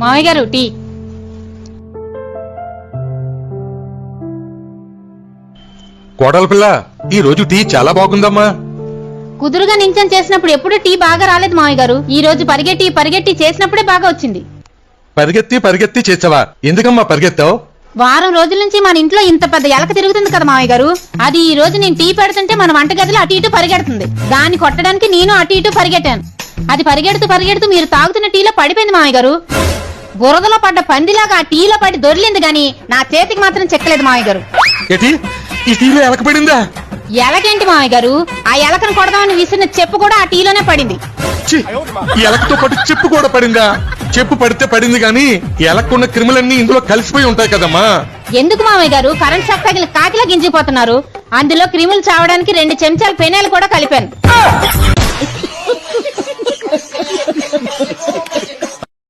మామయ్య గారు టీ. కోడల పిల్ల, ఈ రోజు టీ చాలా బాగుందమ్మా. కుదురుగా నించని చేసినప్పుడు ఎప్పుడు టీ బాగా రాలేదు మామయ్య గారు. ఈ రోజు పరిగెట్టి చేసినప్పుడే బాగా వచ్చింది. పరిగెత్తి చేసావా? ఎందుకమ్మా పరిగెత్తావు? వారం రోజుల నుంచి మన ఇంట్లో ఇంత పెద్ద ఎలక తిరుగుతుంది కదా మామయ్య గారు. అది ఈ రోజు నేను టీ పెడుతుంటే మన వంటగదిలో అటు ఇటు పరిగెడుతుంది. దాన్ని కొట్టడానికి నేను అటు ఇటు పరిగెట్టాను. అది పరిగెడుతూ మీరు తాగుతున్న టీలో పడిపోయింది మామయ్య గారు. బురదలో పడ్డ పందిలాగా ఆ టీలో పడి దొరిలింది గాని నా చేతికి మాత్రం చెక్కలేదు మామయ్య గారు. ఈ టీలో ఎలక పడిందా? ఎలకేంటి మామయ్య గారు, ఆ ఎలకను కొడదామని విసిరిన చెప్పు కూడా ఆ టీలోనే పడింది. ఈ ఎలకతో పాటు చెప్పు కూడా పడిందా? చెప్పు పడితే పడింది గాని ఎలక్కున్న క్రిములన్నీ ఇందులో కలిసిపోయి ఉంటాయి కదమ్మా. ఎందుకు మామయ్య గారు కరెంట్ షాక్ తగిలి కాకిలా గింజిపోతున్నారు? అందులో క్రిములు చావడానికి 2 చెంచాలు పెనాయిల్ కూడా కలిపాను.